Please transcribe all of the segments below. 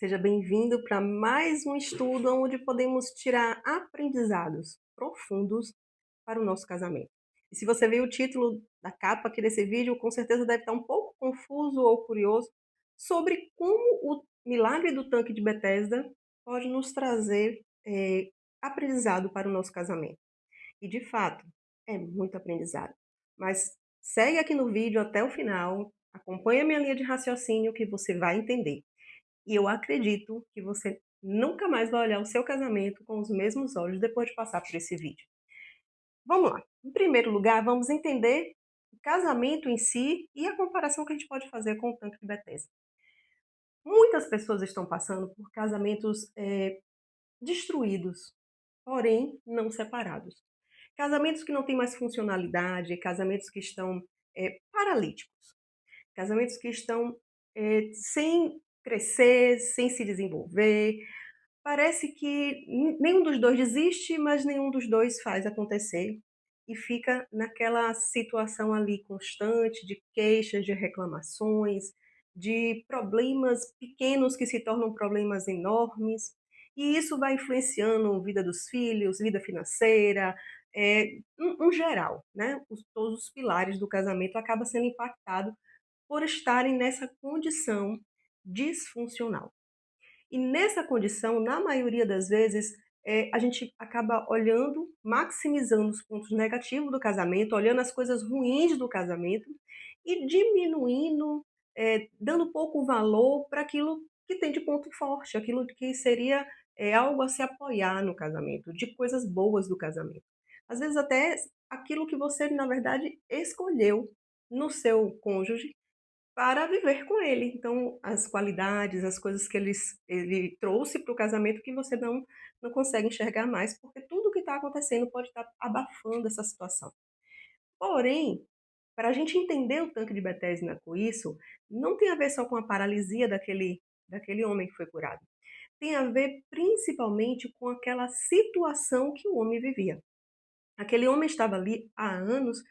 Seja bem-vindo para mais um estudo onde podemos tirar aprendizados profundos para o nosso casamento. E se você viu o título da capa aqui desse vídeo, com certeza deve estar um pouco confuso ou curioso sobre como o milagre do tanque de Betesda pode nos trazer aprendizado para o nosso casamento. E de fato, é muito aprendizado. Mas segue aqui no vídeo até o final, acompanha a minha linha de raciocínio que você vai entender. E eu acredito que você nunca mais vai olhar o seu casamento com os mesmos olhos depois de passar por esse vídeo. Vamos lá. Em primeiro lugar, vamos entender o casamento em si e a comparação que a gente pode fazer com o tanque de Bethesda. Muitas pessoas estão passando por casamentos destruídos, porém não separados. Casamentos que não têm mais funcionalidade, casamentos que estão paralíticos, casamentos que estão sem crescer, sem se desenvolver. Parece que nenhum dos 2 desiste, mas nenhum dos 2 faz acontecer, e fica naquela situação ali constante de queixas, de reclamações, de problemas pequenos que se tornam problemas enormes, e isso vai influenciando a vida dos filhos, vida financeira, no geral, né, todos os pilares do casamento acaba sendo impactado por estarem nessa condição disfuncional. E nessa condição, na maioria das vezes, a gente acaba olhando, maximizando os pontos negativos do casamento, olhando as coisas ruins do casamento e diminuindo, dando pouco valor para aquilo que tem de ponto forte, aquilo que seria, algo a se apoiar no casamento, de coisas boas do casamento. Às vezes até aquilo que você, na verdade, escolheu no seu cônjuge para viver com ele. Então, as qualidades, as coisas que ele trouxe para o casamento que você não consegue enxergar mais, porque tudo que está acontecendo pode estar abafando essa situação. Porém, para a gente entender o tanque de Betesda com isso, não tem a ver só com a paralisia daquele homem que foi curado. Tem a ver principalmente com aquela situação que o homem vivia. Aquele homem estava ali há anos,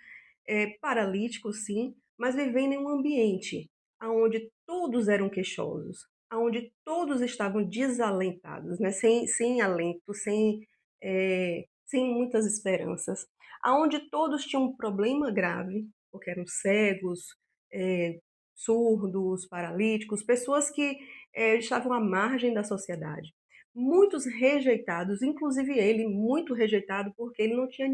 paralítico sim, mas vivendo em um ambiente aonde todos eram queixosos, aonde todos estavam desalentados, né, sem alento, sem muitas esperanças, aonde todos tinham um problema grave, porque eram cegos, eh, surdos, paralíticos, pessoas que, estavam à margem da sociedade. Muitos rejeitados, inclusive ele, muito rejeitado, porque ele não tinha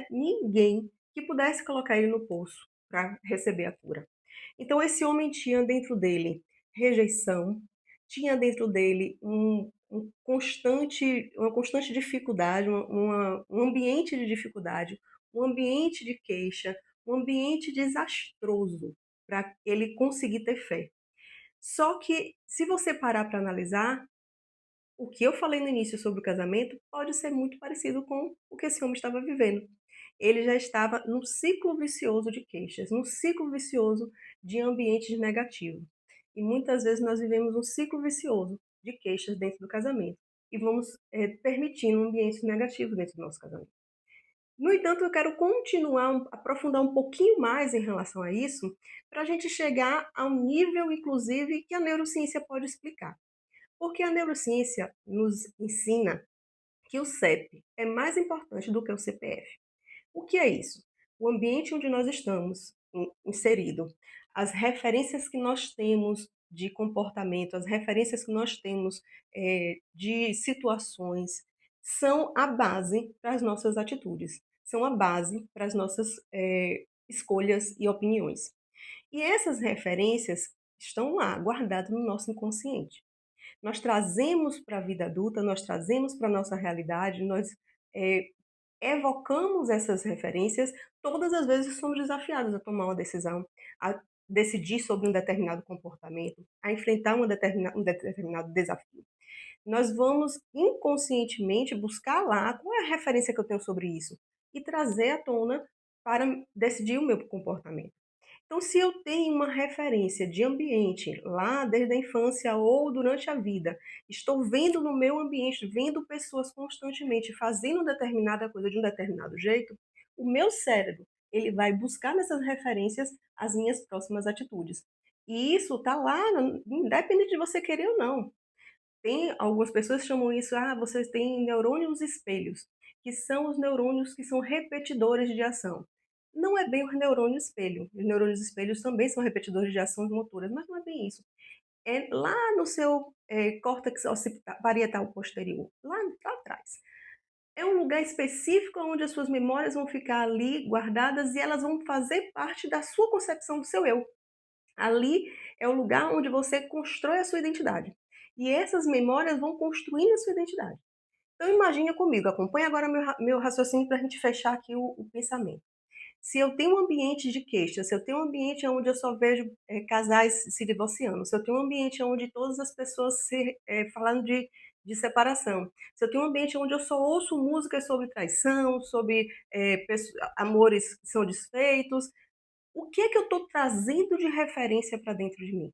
ninguém que pudesse colocar ele no poço para receber a cura. Então esse homem tinha dentro dele rejeição, tinha dentro dele uma constante dificuldade, um ambiente de dificuldade, um ambiente de queixa, um ambiente desastroso para ele conseguir ter fé. Só que se você parar para analisar, o que eu falei no início sobre o casamento pode ser muito parecido com o que esse homem estava vivendo. Ele já estava num ciclo vicioso de queixas, num ciclo vicioso de ambientes negativos. E muitas vezes nós vivemos um ciclo vicioso de queixas dentro do casamento e vamos permitindo ambientes negativos dentro do nosso casamento. No entanto, eu quero continuar, aprofundar um pouquinho mais em relação a isso, para a gente chegar ao nível, inclusive, que a neurociência pode explicar. Porque a neurociência nos ensina que o CEP é mais importante do que o CPF. O que é isso? O ambiente onde nós estamos inserido, as referências que nós temos de comportamento, as referências que nós temos de situações, são a base para as nossas atitudes, são a base para as nossas escolhas e opiniões. E essas referências estão lá, guardadas no nosso inconsciente. Nós trazemos para a vida adulta, nós trazemos para a nossa realidade, nós eh, evocamos essas referências todas as vezes que somos desafiados a tomar uma decisão, a decidir sobre um determinado comportamento, a enfrentar um determinado desafio. Nós vamos inconscientemente buscar lá qual é a referência que eu tenho sobre isso e trazer à tona para decidir o meu comportamento. Então, se eu tenho uma referência de ambiente lá desde a infância ou durante a vida, estou vendo no meu ambiente, vendo pessoas constantemente fazendo determinada coisa de um determinado jeito, o meu cérebro, ele vai buscar nessas referências as minhas próximas atitudes. E isso está lá, independente de você querer ou não. Tem algumas pessoas que chamam isso, vocês têm neurônios espelhos, que são os neurônios que são repetidores de ação. Não é bem o neurônio espelho. Os neurônios espelhos também são repetidores de ações motoras, mas não é bem isso. É lá no seu córtex occipital posterior, lá atrás. É um lugar específico onde as suas memórias vão ficar ali guardadas e elas vão fazer parte da sua concepção do seu eu. Ali é o lugar onde você constrói a sua identidade. E essas memórias vão construindo a sua identidade. Então imagine comigo, acompanhe agora meu raciocínio para a gente fechar aqui o pensamento. Se eu tenho um ambiente de queixa, se eu tenho um ambiente onde eu só vejo casais se divorciando, se eu tenho um ambiente onde todas as pessoas falando de separação, se eu tenho um ambiente onde eu só ouço músicas sobre traição, sobre amores que são desfeitos, o que é que eu estou trazendo de referência para dentro de mim?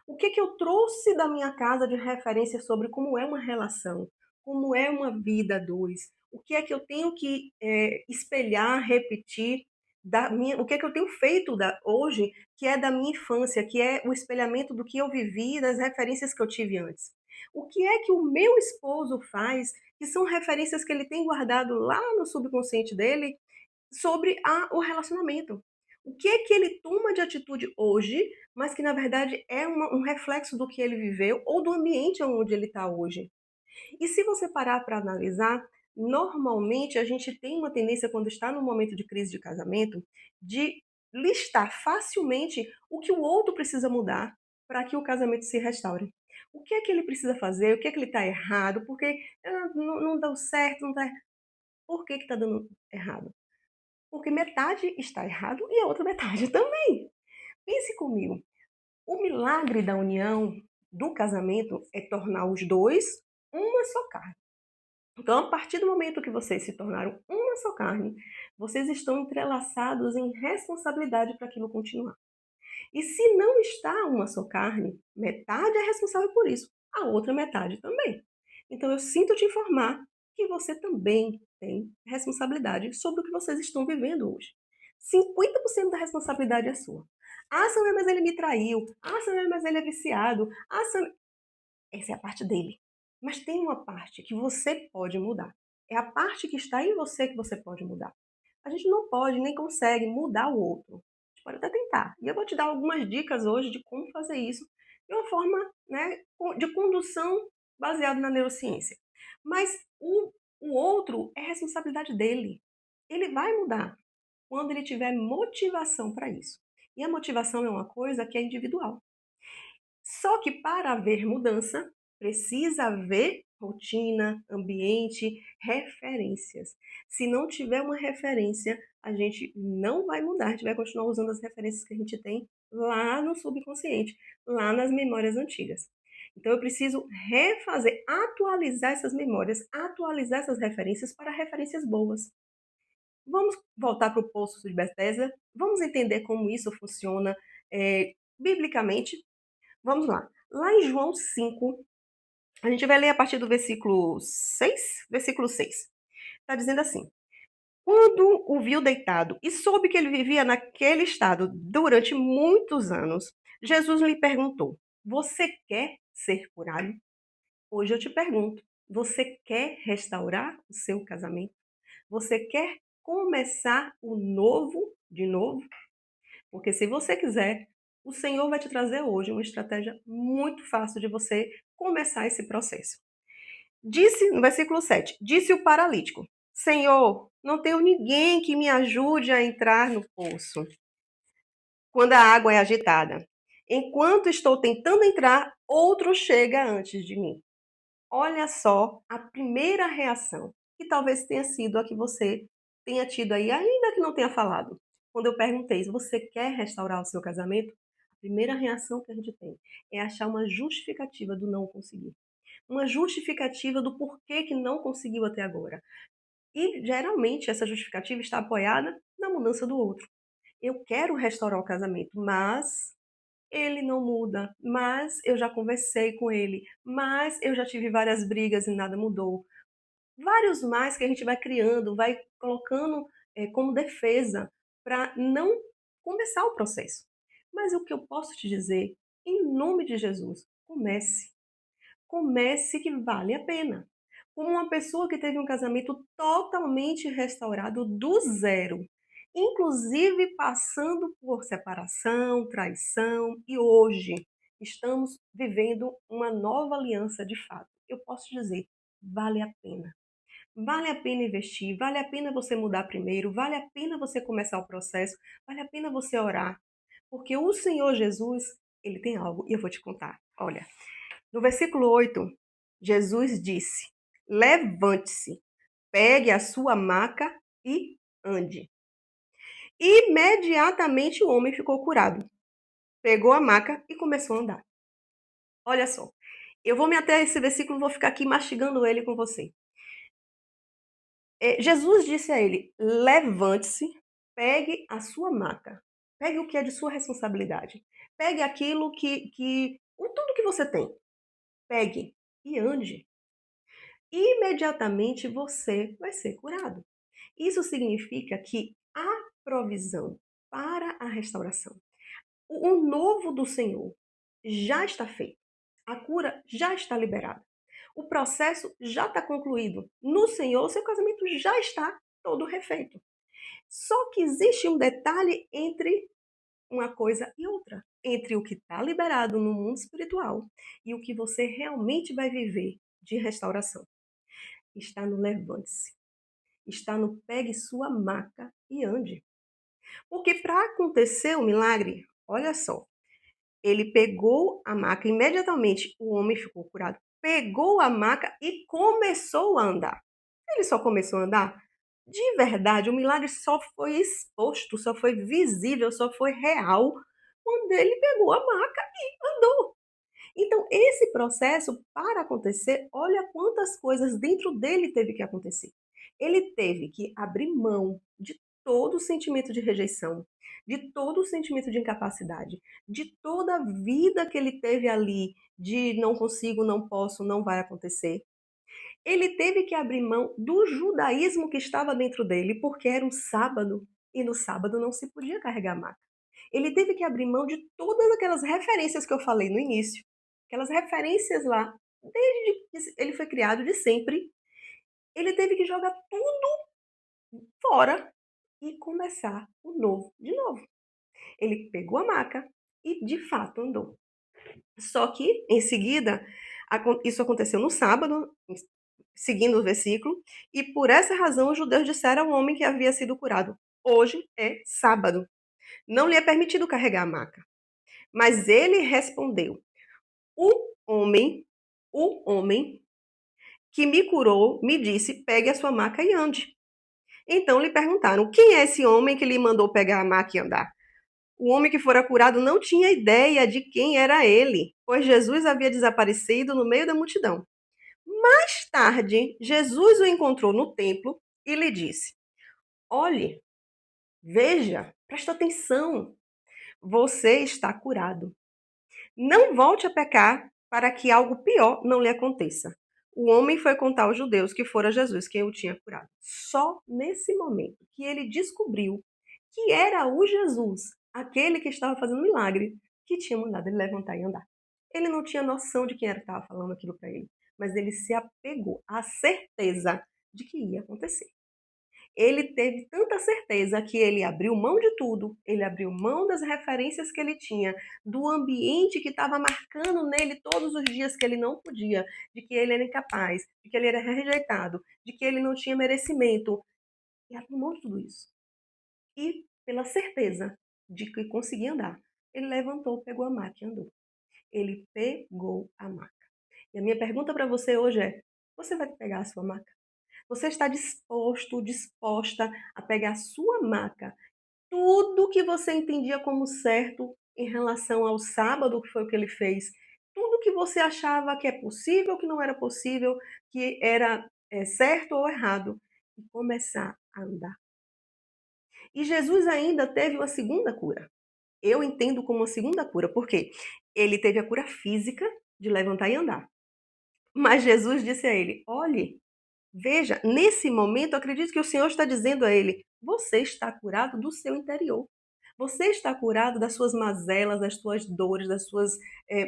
O que é que eu trouxe da minha casa de referência sobre como é uma relação, como é uma vida a dois? O que é que eu tenho que espelhar, repetir o que é que eu tenho feito hoje, que é da minha infância, que é o espelhamento do que eu vivi, das referências que eu tive antes? O que é que o meu esposo faz, que são referências que ele tem guardado lá no subconsciente dele, sobre o relacionamento. O que é que ele toma de atitude hoje, mas que na verdade é um reflexo do que ele viveu ou do ambiente onde ele está hoje. E se você parar para analisar, normalmente a gente tem uma tendência, quando está no momento de crise de casamento, de listar facilmente o que o outro precisa mudar para que o casamento se restaure. O que é que ele precisa fazer? O que é que ele está errado? Porque não deu certo, não tá... Por que está dando errado? Porque metade está errado e a outra metade também. Pense comigo, o milagre da união, do casamento, é tornar os dois uma só carne. Então, a partir do momento que vocês se tornaram uma só carne, vocês estão entrelaçados em responsabilidade para aquilo continuar. E se não está uma só carne, metade é responsável por isso, a outra metade também. Então eu sinto te informar que você também tem responsabilidade sobre o que vocês estão vivendo hoje. 50% da responsabilidade é sua. Samir, mas ele me traiu. Samir, mas ele é viciado. Samir... Essa é a parte dele. Mas tem uma parte que você pode mudar. É a parte que está em você que você pode mudar. A gente não pode nem consegue mudar o outro. A gente pode até tentar. E eu vou te dar algumas dicas hoje de como fazer isso de uma forma, né, de condução baseada na neurociência. Mas o outro é responsabilidade dele. Ele vai mudar quando ele tiver motivação para isso. E a motivação é uma coisa que é individual. Só que para haver mudança, precisa haver rotina, ambiente, referências. Se não tiver uma referência, a gente não vai mudar, a gente vai continuar usando as referências que a gente tem lá no subconsciente, lá nas memórias antigas. Então eu preciso refazer, atualizar essas memórias, atualizar essas referências para referências boas. Vamos voltar para o poço de Bethesda, vamos entender como isso funciona biblicamente. Vamos lá. Lá em João 5, a gente vai ler a partir do versículo 6. Versículo 6. Está dizendo assim: quando o viu deitado e soube que ele vivia naquele estado durante muitos anos, Jesus lhe perguntou: Você quer ser curado? Hoje eu te pergunto: você quer restaurar o seu casamento? Você quer começar o novo de novo? Porque se você quiser, o Senhor vai te trazer hoje uma estratégia muito fácil de você começar esse processo. Disse, no versículo 7, disse o paralítico: Senhor, não tenho ninguém que me ajude a entrar no poço quando a água é agitada. Enquanto estou tentando entrar, outro chega antes de mim. Olha só a primeira reação, que talvez tenha sido a que você tenha tido aí, ainda que não tenha falado. Quando eu perguntei se você quer restaurar o seu casamento, a primeira reação que a gente tem é achar uma justificativa do não conseguir. Uma justificativa do porquê que não conseguiu até agora. E geralmente essa justificativa está apoiada na mudança do outro. Eu quero restaurar o casamento, mas ele não muda, mas eu já conversei com ele, mas eu já tive várias brigas e nada mudou. Vários mais que a gente vai criando, vai colocando como defesa para não começar o processo. Mas o que eu posso te dizer, em nome de Jesus, comece. Comece que vale a pena. Como uma pessoa que teve um casamento totalmente restaurado do zero, inclusive passando por separação, traição, e hoje estamos vivendo uma nova aliança de fato. Eu posso dizer, vale a pena. Vale a pena investir, vale a pena você mudar primeiro, vale a pena você começar o processo, vale a pena você orar, porque o Senhor Jesus, ele tem algo e eu vou te contar. Olha, no versículo 8, Jesus disse: Levante-se, pegue a sua maca e ande. Imediatamente o homem ficou curado. Pegou a maca e começou a andar. Olha só, eu vou me ater a esse versículo, vou ficar aqui mastigando ele com você. Jesus disse a ele: levante-se, pegue a sua maca, pegue o que é de sua responsabilidade, pegue aquilo tudo que você tem, pegue e ande. Imediatamente você vai ser curado. Isso significa que há provisão para a restauração. O novo do Senhor já está feito. A cura já está liberada. O processo já está concluído. No Senhor, seu casamento já está todo refeito. Só que existe um detalhe entre uma coisa e outra. Entre o que está liberado no mundo espiritual e o que você realmente vai viver de restauração. Está no levante-se. Está no pegue sua maca e ande. Porque para acontecer o milagre, olha só, ele pegou a maca, imediatamente o homem ficou curado, pegou a maca e começou a andar. Ele só começou a andar? De verdade, o milagre só foi exposto, só foi visível, só foi real quando ele pegou a maca e andou. Então, esse processo, para acontecer, olha quantas coisas dentro dele teve que acontecer. Ele teve que abrir mão de todo o sentimento de rejeição, de todo o sentimento de incapacidade, de toda a vida que ele teve ali, de não consigo, não posso, não vai acontecer. Ele teve que abrir mão do judaísmo que estava dentro dele, porque era um sábado, e no sábado não se podia carregar maca. Ele teve que abrir mão de todas aquelas referências que eu falei no início, aquelas referências lá, desde que ele foi criado de sempre. Ele teve que jogar tudo fora e começar o novo de novo. Ele pegou a maca e de fato andou. Só que, em seguida, isso aconteceu no sábado, seguindo o versículo, e por essa razão os judeus disseram ao homem que havia sido curado: hoje é sábado, não lhe é permitido carregar a maca. Mas ele respondeu: o homem, o homem que me curou me disse: pegue a sua maca e ande. Então lhe perguntaram: quem é esse homem que lhe mandou pegar a maca e andar? O homem que fora curado não tinha ideia de quem era ele, pois Jesus havia desaparecido no meio da multidão. Mais tarde, Jesus o encontrou no templo e lhe disse: olhe, veja, presta atenção, você está curado. Não volte a pecar para que algo pior não lhe aconteça. O homem foi contar aos judeus que fora Jesus quem o tinha curado. Só nesse momento que ele descobriu que era o Jesus, aquele que estava fazendo milagre, que tinha mandado ele levantar e andar. Ele não tinha noção de quem era que estava falando aquilo para ele, mas ele se apegou à certeza de que ia acontecer. Ele teve tanta certeza que ele abriu mão de tudo, ele abriu mão das referências que ele tinha, do ambiente que estava marcando nele todos os dias que ele não podia, de que ele era incapaz, de que ele era rejeitado, de que ele não tinha merecimento. E abriu mão de tudo isso. E pela certeza de que conseguia andar, ele levantou, pegou a maca e andou. Ele pegou a maca. E a minha pergunta para você hoje é: você vai pegar a sua maca? Você está disposto, disposta a pegar a sua maca, tudo que você entendia como certo em relação ao sábado, que foi o que ele fez, tudo que você achava que é possível, que não era possível, que era certo ou errado, e começar a andar. E Jesus ainda teve uma segunda cura. Eu entendo como uma segunda cura, porque ele teve a cura física de levantar e andar. Mas Jesus disse a ele: olhe, veja, nesse momento, eu acredito que o Senhor está dizendo a ele: você está curado do seu interior. Você está curado das suas mazelas, das suas dores, das suas,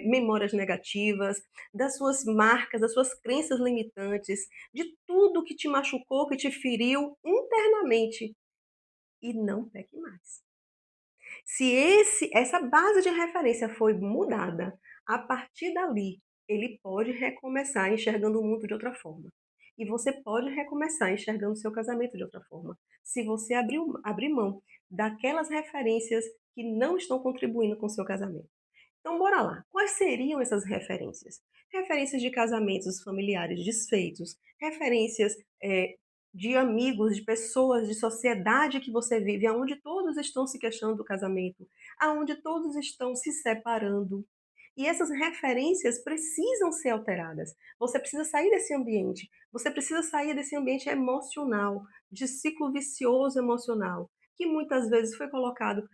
memórias negativas, das suas marcas, das suas crenças limitantes, de tudo que te machucou, que te feriu internamente, e não peque mais. Se essa base de referência foi mudada, a partir dali, ele pode recomeçar enxergando o mundo de outra forma. E você pode recomeçar enxergando o seu casamento de outra forma. Se você abrir mão daquelas referências que não estão contribuindo com o seu casamento. Então, bora lá. Quais seriam essas referências? Referências de casamentos familiares desfeitos, referências de amigos, de pessoas, de sociedade que você vive, aonde todos estão se queixando do casamento, aonde todos estão se separando. E essas referências precisam ser alteradas. Você precisa sair desse ambiente. Você precisa sair desse ambiente emocional, de ciclo vicioso emocional, que muitas vezes foi colocado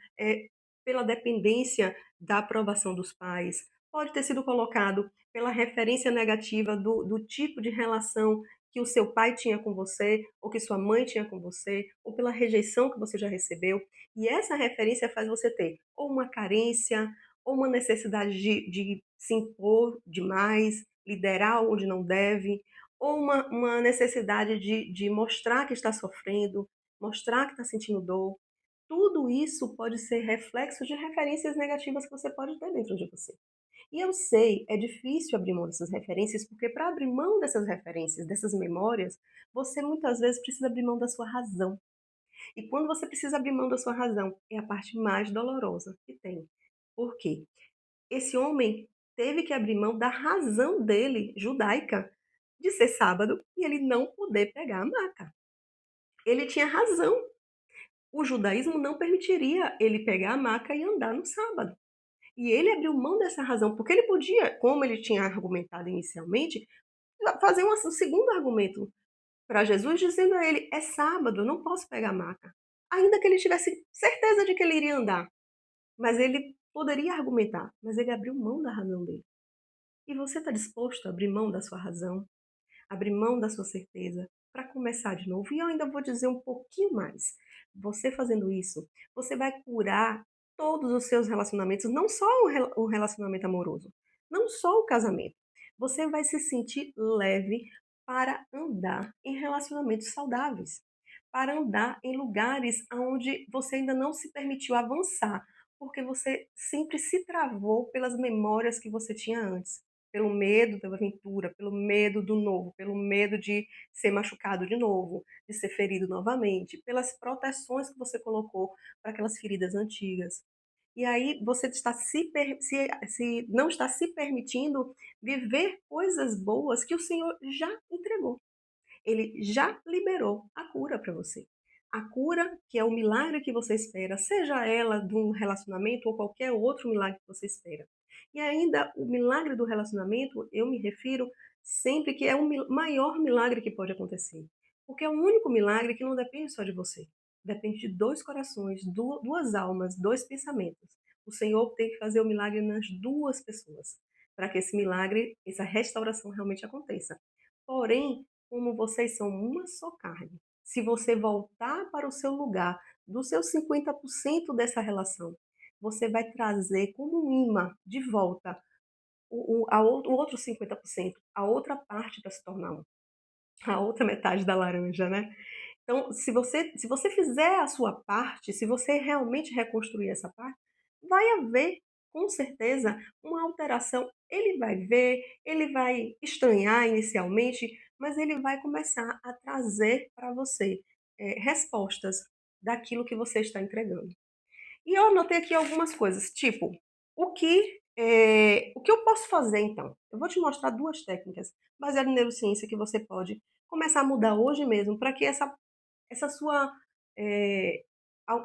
pela dependência da aprovação dos pais, pode ter sido colocado pela referência negativa do tipo de relação que o seu pai tinha com você, ou que sua mãe tinha com você, ou pela rejeição que você já recebeu. E essa referência faz você ter ou uma carência, ou uma necessidade de se impor demais, liderar onde não deve, ou uma necessidade de mostrar que está sofrendo, mostrar que está sentindo dor. Tudo isso pode ser reflexo de referências negativas que você pode ter dentro de você. E eu sei, é difícil abrir mão dessas referências, porque para abrir mão dessas referências, dessas memórias, você muitas vezes precisa abrir mão da sua razão. E quando você precisa abrir mão da sua razão, é a parte mais dolorosa que tem. Por quê? Esse homem teve que abrir mão da razão dele, judaica, de ser sábado e ele não poder pegar a maca. Ele tinha razão. O judaísmo não permitiria ele pegar a maca e andar no sábado. E ele abriu mão dessa razão, porque ele podia, como ele tinha argumentado inicialmente, fazer um segundo argumento para Jesus, dizendo a ele: é sábado, eu não posso pegar a maca. Ainda que ele tivesse certeza de que ele iria andar, mas ele poderia argumentar, mas ele abriu mão da razão dele. E você está disposto a abrir mão da sua razão, abrir mão da sua certeza, para começar de novo? E eu ainda vou dizer um pouquinho mais. Você fazendo isso, você vai curar todos os seus relacionamentos, não só o relacionamento amoroso, não só o casamento. Você vai se sentir leve para andar em relacionamentos saudáveis, para andar em lugares onde você ainda não se permitiu avançar, porque você sempre se travou pelas memórias que você tinha antes, pelo medo da aventura, pelo medo do novo, pelo medo de ser machucado de novo, de ser ferido novamente, pelas proteções que você colocou para aquelas feridas antigas. E aí você está se não está se permitindo viver coisas boas que o Senhor já entregou. Ele já liberou a cura para você. A cura, que é o milagre que você espera, seja ela de um relacionamento ou qualquer outro milagre que você espera. E ainda o milagre do relacionamento, eu me refiro sempre que é o maior milagre que pode acontecer. Porque é o único milagre que não depende só de você. Depende de dois corações, duas almas, dois pensamentos. O Senhor tem que fazer o milagre nas duas pessoas, para que esse milagre, essa restauração realmente aconteça. Porém, como vocês são uma só carne, se você voltar para o seu lugar, dos seus 50% dessa relação, você vai trazer como um imã de volta o outro 50%, a outra parte para se tornar um, a outra metade da laranja, né? Então, se você fizer a sua parte, se você realmente reconstruir essa parte, vai haver, com certeza, uma alteração. Ele vai ver, ele vai estranhar inicialmente, mas ele vai começar a trazer para você, respostas daquilo que você está entregando. E eu anotei aqui algumas coisas, tipo, o que eu posso fazer então? Eu vou te mostrar 2 técnicas baseadas em neurociência que você pode começar a mudar hoje mesmo, para que essa sua, eh,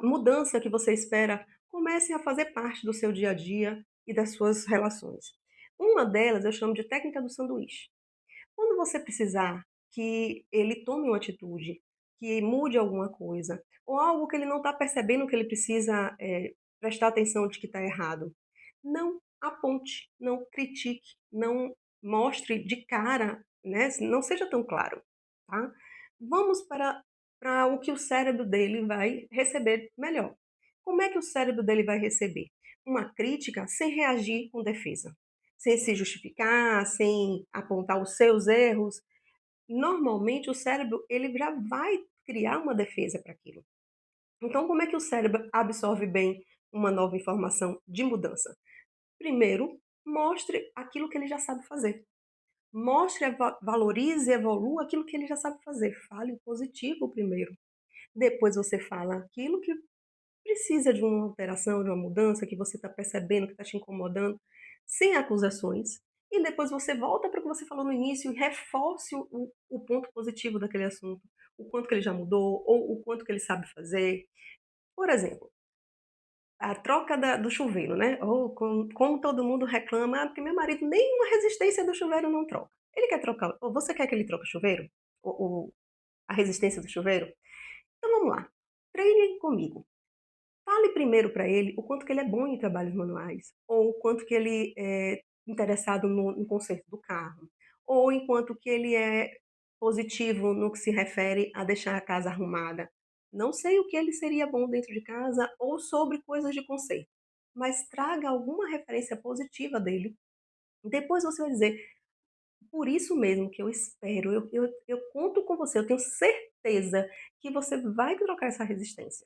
mudança que você espera comece a fazer parte do seu dia a dia e das suas relações. Uma delas eu chamo de técnica do sanduíche. Quando você precisar que ele tome uma atitude, que mude alguma coisa, ou algo que ele não está percebendo que ele precisa, prestar atenção de que está errado, não aponte, não critique, não mostre de cara, né, não seja tão claro, tá. Vamos para o que o cérebro dele vai receber melhor. Como é que o cérebro dele vai receber? Uma crítica sem reagir com defesa, sem se justificar, sem apontar os seus erros. Normalmente o cérebro ele já vai criar uma defesa para aquilo. Então como é que o cérebro absorve bem uma nova informação de mudança? Primeiro, mostre aquilo que ele já sabe fazer. Mostre, valorize, evolua aquilo que ele já sabe fazer. Fale o positivo primeiro. Depois você fala aquilo que precisa de uma alteração, de uma mudança, que você está percebendo que está te incomodando, sem acusações. E depois você volta para o que você falou no início e reforce o ponto positivo daquele assunto. O quanto que ele já mudou, ou o quanto que ele sabe fazer. Por exemplo, a troca do chuveiro, né? Ou como todo mundo reclama, porque meu marido nem uma resistência do chuveiro não troca. Ele quer trocar, ou você quer que ele troque o chuveiro? A resistência do chuveiro? Então vamos lá. Treine comigo. Fale primeiro para ele o quanto que ele é bom em trabalhos manuais, ou o quanto que ele é interessado no conserto do carro, ou enquanto que ele é positivo no que se refere a deixar a casa arrumada. Não sei o que ele seria bom dentro de casa ou sobre coisas de conserto, mas traga alguma referência positiva dele. Depois você vai dizer: por isso mesmo que eu espero, eu conto com você, eu tenho certeza que você vai trocar essa resistência.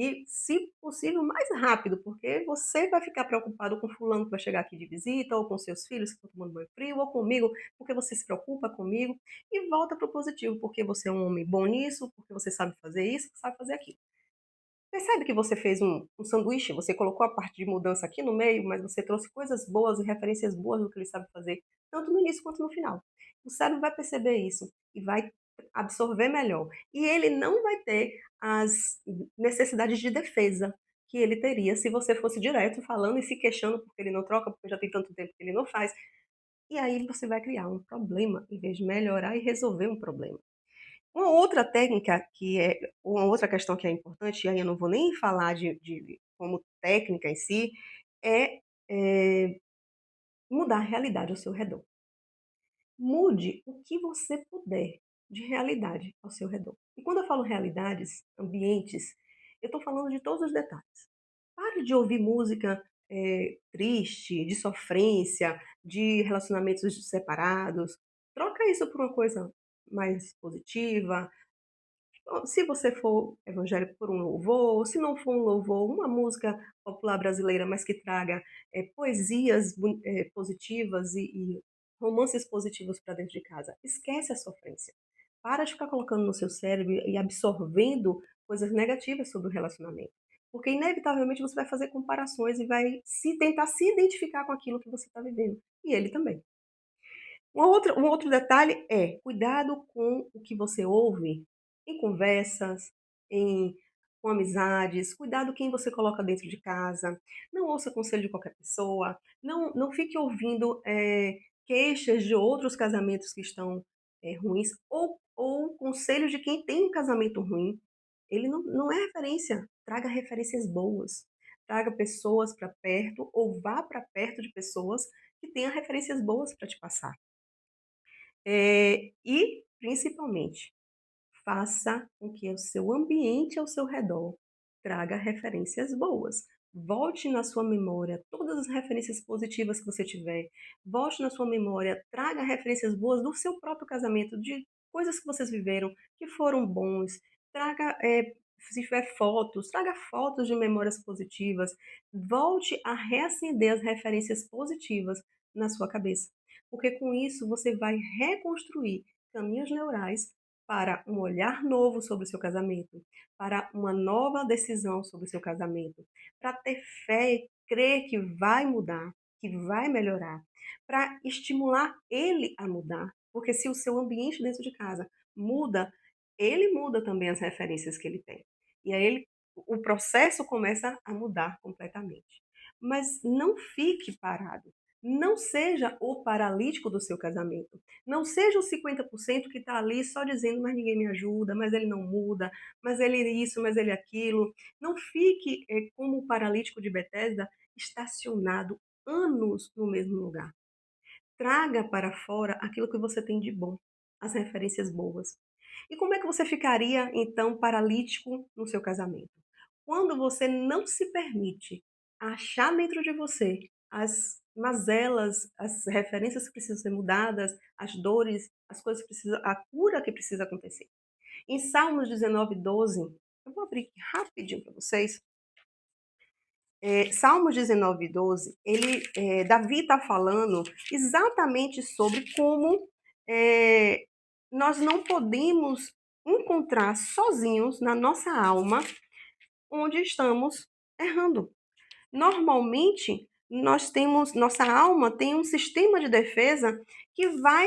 E, se possível, mais rápido, porque você vai ficar preocupado com fulano que vai chegar aqui de visita, ou com seus filhos que estão tomando banho frio, ou comigo, porque você se preocupa comigo, e volta para o positivo, porque você é um homem bom nisso, porque você sabe fazer isso, sabe fazer aquilo. Percebe que você fez um sanduíche, você colocou a parte de mudança aqui no meio, mas você trouxe coisas boas e referências boas do que ele sabe fazer, tanto no início quanto no final. O cérebro vai perceber isso e vai absorver melhor. E ele não vai ter as necessidades de defesa que ele teria se você fosse direto falando e se queixando porque ele não troca, porque já tem tanto tempo que ele não faz. E aí você vai criar um problema em vez de melhorar e resolver um problema. Uma outra técnica que é uma outra questão que é importante, e aí eu não vou nem falar de como técnica em si, é, mudar a realidade ao seu redor. Mude o que você puder de realidade ao seu redor. E quando eu falo realidades, ambientes, eu estou falando de todos os detalhes. Pare de ouvir música, triste, de sofrência, de relacionamentos separados. Troca isso por uma coisa mais positiva. Se você for evangélico, por um louvor, se não for um louvor, uma música popular brasileira, mas que traga poesias positivas e romances positivos para dentro de casa. Esquece a sofrência. Para de ficar colocando no seu cérebro e absorvendo coisas negativas sobre o relacionamento. Porque, inevitavelmente, você vai fazer comparações e vai tentar se identificar com aquilo que você está vivendo. E ele também. Um outro detalhe é, cuidado com o que você ouve em conversas, em com amizades, cuidado quem você coloca dentro de casa, não ouça conselho de qualquer pessoa, não fique ouvindo, queixas de outros casamentos que estão, ruins, ou conselhos de quem tem um casamento ruim. Ele não é referência, traga referências boas, traga pessoas para perto ou vá para perto de pessoas que tenham referências boas para te passar. E, principalmente, faça com que o seu ambiente ao seu redor traga referências boas. Volte na sua memória todas as referências positivas que você tiver. Volte na sua memória, traga referências boas do seu próprio casamento, de coisas que vocês viveram que foram bons. Traga, se tiver fotos, traga fotos de memórias positivas. Volte a reacender as referências positivas na sua cabeça, porque com isso você vai reconstruir caminhos neurais para um olhar novo sobre o seu casamento, para uma nova decisão sobre o seu casamento, para ter fé e crer que vai mudar, que vai melhorar, para estimular ele a mudar. Porque se o seu ambiente dentro de casa muda, ele muda também as referências que ele tem. E aí o processo começa a mudar completamente. Mas não fique parado. Não seja o paralítico do seu casamento. Não seja o 50% que está ali só dizendo, mas ninguém me ajuda, mas ele não muda, mas ele isso, mas ele aquilo. Não fique como o paralítico de Betesda, estacionado anos no mesmo lugar. Traga para fora aquilo que você tem de bom, as referências boas. E como é que você ficaria, então, paralítico no seu casamento? quando você não se permite achar dentro de você as mazelas, as referências que precisam ser mudadas, as dores, as coisas que precisam, a cura que precisa acontecer. Em Salmos 19:12, eu vou abrir aqui rapidinho para vocês. Salmos 19:12, Davi está falando exatamente sobre como eh, nós não podemos encontrar sozinhos na nossa alma onde estamos errando. Normalmente, nossa alma tem um sistema de defesa que vai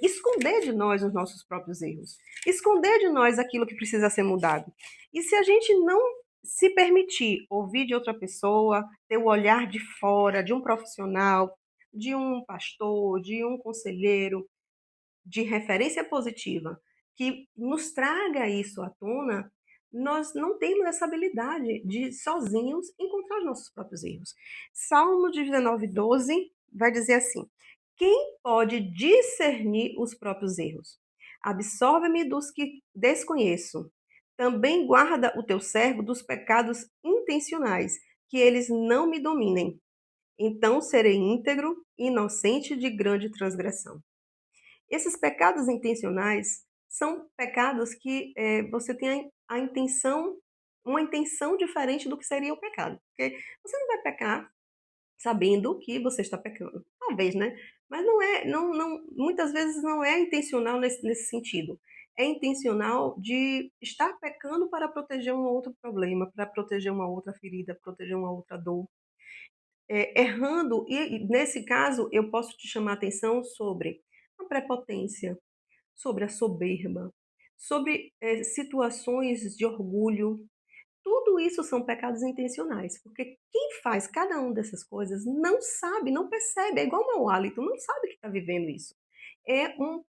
esconder de nós os nossos próprios erros, esconder de nós aquilo que precisa ser mudado. E se a gente não se permitir ouvir de outra pessoa, ter o olhar de fora, de um profissional, de um pastor, de um conselheiro, de referência positiva, que nos traga isso à tona, nós não temos essa habilidade de sozinhos encontrar os nossos próprios erros. Salmo 19:12 vai dizer assim: quem pode discernir os próprios erros? Absolve-me dos que desconheço. Também guarda o teu servo dos pecados intencionais, que eles não me dominem. Então serei íntegro, inocente de grande transgressão. Esses pecados intencionais são pecados que você tem a intenção, uma intenção diferente do que seria o pecado. Porque você não vai pecar sabendo que você está pecando. Talvez, né? Mas não é, muitas vezes não é intencional nesse sentido. É intencional de estar pecando para proteger um outro problema, para proteger uma outra ferida, proteger uma outra dor. Errando, e nesse caso eu posso te chamar a atenção sobre a prepotência, sobre a soberba, sobre situações de orgulho. Tudo isso são pecados intencionais, porque quem faz cada uma dessas coisas não sabe, não percebe, é igual mau hálito, não sabe que está vivendo isso.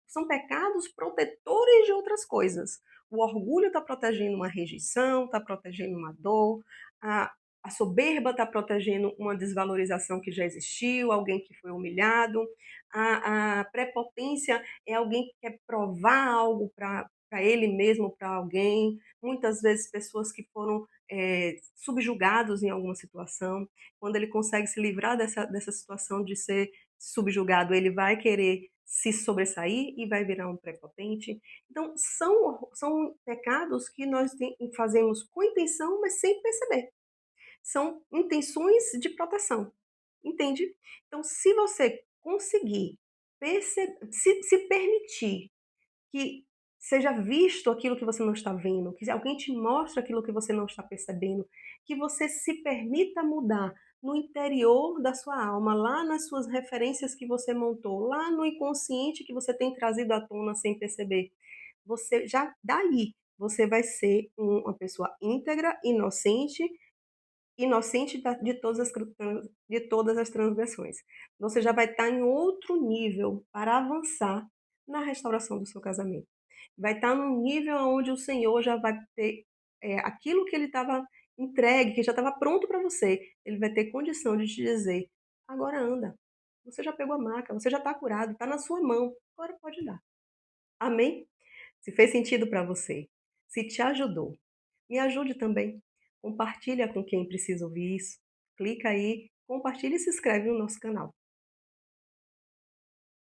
São pecados protetores de outras coisas. O orgulho está protegendo uma rejeição, está protegendo uma dor, a, a soberba está protegendo uma desvalorização que já existiu, alguém que foi humilhado, a prepotência é alguém que quer provar algo para ele mesmo, para alguém, muitas vezes pessoas que foram subjugados em alguma situação, quando ele consegue se livrar dessa situação de ser subjugado, ele vai querer se sobressair e vai virar um prepotente. Então, são pecados que nós fazemos com intenção, mas sem perceber. São intenções de proteção, entende? Então, se você conseguir se permitir que seja visto aquilo que você não está vendo, que alguém te mostre aquilo que você não está percebendo, que você se permita mudar no interior da sua alma, lá nas suas referências que você montou, lá no inconsciente que você tem trazido à tona sem perceber. Você já daí você vai ser uma pessoa íntegra, inocente de todas as transgressões. Você já vai estar em outro nível para avançar na restauração do seu casamento. Vai estar num nível onde o Senhor já vai ter aquilo que ele estava entregue, que já estava pronto para você. Ele vai ter condição de te dizer: agora anda. Você já pegou a marca, você já está curado, está na sua mão. Agora pode dar. Amém? Se fez sentido para você, se te ajudou, me ajude também. Compartilha com quem precisa ouvir isso. Clica aí, compartilha e se inscreve no nosso canal.